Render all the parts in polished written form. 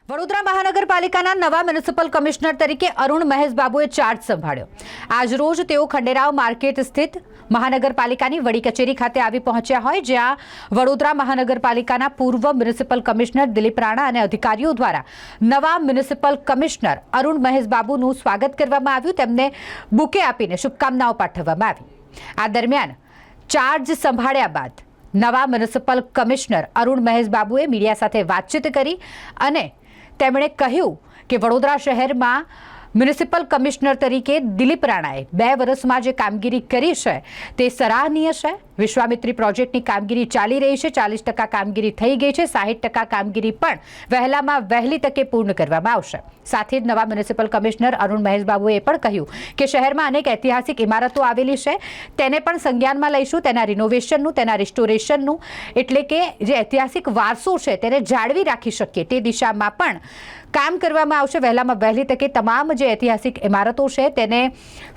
વડોદરા મહાનગરપાલિકાના નવા municipal commissioner તરીકે અરુણ મહેશ બાબુએ ચાર્જ સંભાળ્યો। આજરોજ તેઓ ખંડેરાવ માર્કેટ સ્થિત મહાનગરપાલિકાની વડી કચેરી ખાતે આવી પહોંચ્યા હોય, જ્યાં વડોદરા મહાનગરપાલિકાના પૂર્વ મ્યુનિસિપલ કમિશનર દિલીપ રાણા અને અધિકારીઓ દ્વારા નવા મ્યુનિસિપલ કમિશનર અરુણ મહેશ બાબુનું સ્વાગત કરવામાં આવ્યું। તેમને બુકે આપીને શુભકામનાઓ પાઠવવામાં આવી। આ દરમિયાન ચાર્જ સંભાળ્યા બાદ નવા મ્યુનિસિપલ કમિશનર અરુણ મહેશ બાબુએ મીડિયા સાથે વાતચીત કરી અને તેમણે કહ્યું કે વડોદરા શહેરમાં મ્યુનિસિપલ કમિશનર તરીકે દિલીપ રાણાએ 2 વર્ષમાં જે કામગીરી કરી છે તે સરાહનીય છે। વિશ્વામિત્રી પ્રોજેક્ટની કામગીરી ચાલી રહી છે, 40% કામગીરી થઈ ગઈ છે, 60% કામગીરી પણ વહેલામાં વહેલી તકે પૂર્ણ કરવામાં આવશે। સાથે જ નવા મ્યુનિસિપલ કમિશનર અરુણ મહેશ બાબુએ પણ કહ્યું કે શહેરમાં અનેક ઐતિહાસિક ઇમારતો આવેલી છે, તેને પણ સંજ્ઞાનમાં લઈશું, તેના રિનોવેશનનું, તેના રિસ્ટોરેશનનું, એટલે કે જે ઐતિહાસિક વારસો છે તેને જાળવી રાખી શકીએ તે દિશામાં પણ કામ કરવામાં આવશે। વહેલામાં વહેલી તકે તમામ જે ઐતિહાસિક ઇમારતો છે તેને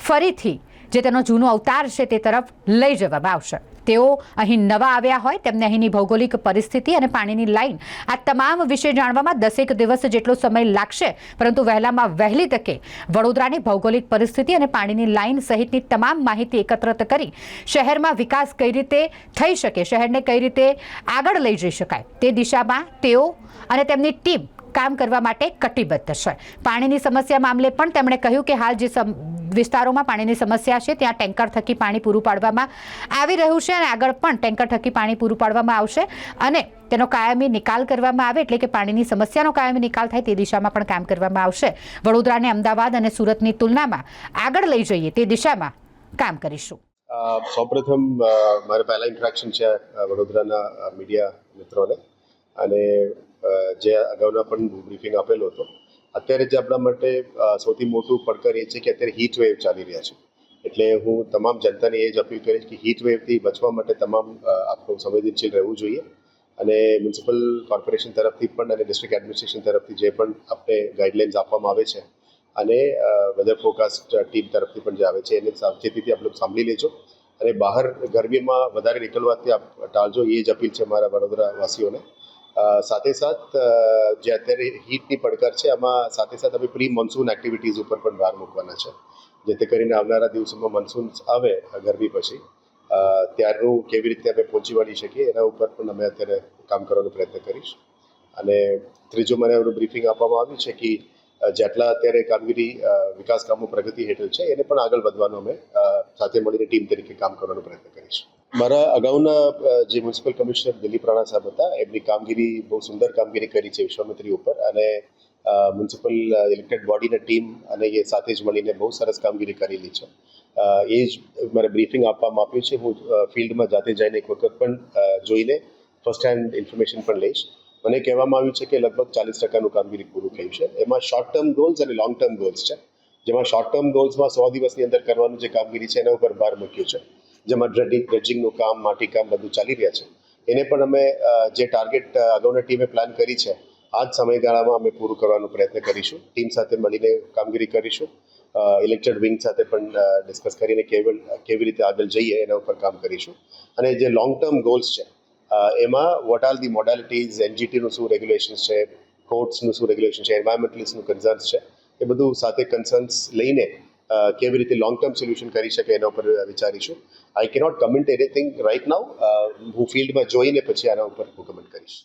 ફરીથી જે તેનો જૂનો અવતાર છે તે તરફ લઈ જવામાં આવશે। તેઓ અહીં નવા આવ્યા હોય તેમને અહીંની ભૌગોલિક પરિસ્થિતિ અને પાણીની લાઈન આ તમામ વિશે જાણવામાં 10 દિવસ જેટલો સમય લાગશે, પરંતુ વહેલામાં વહેલી તકે વડોદરાની ભૌગોલિક પરિસ્થિતિ અને પાણીની લાઈન સહિતની તમામ માહિતી એકત્રિત કરી શહેરમાં વિકાસ કઈ રીતે થઈ શકે, શહેરને કઈ રીતે આગળ લઈ જઈ શકાય તે દિશામાં તેઓ અને તેમની ટીમ કામ કરવા માટે કટિબદ્ધ છે। પાણીની સમસ્યા મામલે પણ તેમણે કહ્યું કે હાલ જે વિસ્તારોમાં પાણીની સમસ્યા છે ત્યાં ટેન્કર થકી પાણી પૂરું પાડવામાં આવી રહ્યું છે અને આગળ પણ ટેન્કર થકી પાણી પૂરું પાડવામાં આવશે અને તેનો કાયમી નિકાલ કરવામાં આવે, એટલે કે પાણીની સમસ્યાનો કાયમી નિકાલ થાય તે દિશામાં પણ કામ કરવામાં આવશે। વડોદરાને અમદાવાદ અને સુરતની તુલનામાં આગળ લઈ જઈએ તે દિશામાં કામ કરીશું। સૌપ્રથમ મારે પહેલા ઇન્ટરેક્શન છે વડોદરાના મીડિયા મિત્રોને, અને જે અગાઉના પણ બ્રીફિંગ આપેલો હતો। અત્યારે જે આપણા માટે સૌથી મોટું પડકાર એ છે કે અત્યારે હીટ વેવ ચાલી રહ્યા છે, એટલે હું તમામ જનતાને એ જ અપીલ કરીશ કે હીટ વેવથી બચવા માટે તમામ આપણું સંવેદનશીલ રહેવું જોઈએ, અને મ્યુનિસિપલ કોર્પોરેશન તરફથી પણ અને ડિસ્ટ્રિક્ટ એડમિનિસ્ટ્રેશન તરફથી જે પણ આપણે ગાઈડલાઇન્સ આપવામાં આવે છે અને વેધર ફોરકાસ્ટ ટીમ તરફથી પણ જે આવે છે એને સાવચેતીથી આપણે સાંભળી લેજો, અને બહાર ગરમીમાં વધારે નીકળવાથી ટાળજો, એ જ અપીલ છે મારા વડોદરા વાસીઓને। સાથે સાથ જે અત્યારે હીટની પડકાર છે આમાં સાથે સાથે અમે પ્રી મોન્સૂન એક્ટિવિટીઝ ઉપર પણ ભાર મૂકવાના છે, જેથી કરીને આવનારા દિવસોમાં મોન્સૂન આવે ગરમી પછી ત્યારનું કેવી રીતે અમે પહોંચી વળી શકીએ એના ઉપર પણ અમે અત્યારે કામ કરવાનો પ્રયત્ન કરીશ। અને ત્રીજું મને એવું બ્રીફિંગ આપવામાં આવ્યું છે કે જેટલા અત્યારે કામગીરી વિકાસ કામો પ્રગતિ હેઠળ છે એને પણ આગળ વધવાનો અમે સાથે મળીને ટીમ તરીકે કામ કરવાનો પ્રયત્ન કરીશું। મારા અગાઉના જે મ્યુનિસિપલ કમિશનર દિલીપ રાણા સાહેબ હતા એમની કામગીરી બહુ સુંદર કામગીરી કરી છે વિશ્વામિત્રી ઉપર, અને મ્યુનિસિપલ ઇલેક્ટેડ બોડીની ટીમ અને એ સાથે જ મળીને બહુ સરસ કામગીરી કરેલી છે। એ જ મારે બ્રીફિંગ આપવામાં આપ્યું છે। હું ફિલ્ડમાં જાતે જઈને એક વખત પણ જોઈને ફર્સ્ટ હેન્ડ ઇન્ફોર્મેશન પણ લઈશ। મને કહેવામાં આવ્યું છે કે લગભગ 40%નું કામગીરી પૂરું થયું છે। એમાં શોર્ટ ટર્મ ગોલ્સ અને લોંગ ટર્મ ગોલ્સ છે, જેમાં શોર્ટ ટર્મ ગોલ્સમાં 100 દિવસની અંદર કરવાનું જે કામગીરી છે એના ઉપર ભાર મૂક્યો છે, જેમાં ડ્રેજિંગનું કામ, માટીકામ બધું ચાલી રહ્યા છે। એને પણ અમે જે ટાર્ગેટ અગાઉના ટીમે પ્લાન કરી છે આ જ સમયગાળામાં અમે પૂરું કરવાનો પ્રયત્ન કરીશું। ટીમ સાથે મળીને કામગીરી કરીશું, ઇલેક્ટેડ વિંગ સાથે પણ ડિસ્કસ કરીને કેવી રીતે આગળ જઈએ એના ઉપર કામ કરીશું। અને જે લોંગ ટર્મ ગોલ્સ છે એમાં વોટ આર ધી મોડાલિટીઝ, એનજીટીનું શું રેગ્યુલેશન્સ છે, કોર્ટ્સનું શું રેગ્યુલેશન છે, એન્વાયરમેન્ટલિસ્ટનું કન્સર્ન્સ છે, એ બધું સાથે કન્સર્ન્સ લઈને કેવી રીતે લોંગ ટર્મ સોલ્યુશન કરી શકે એના ઉપર વિચારીશું। I cannot comment anything right now, હું ફિલ્ડમાં જોઈને પછી આના ઉપર હું કમેન્ટ કરીશ।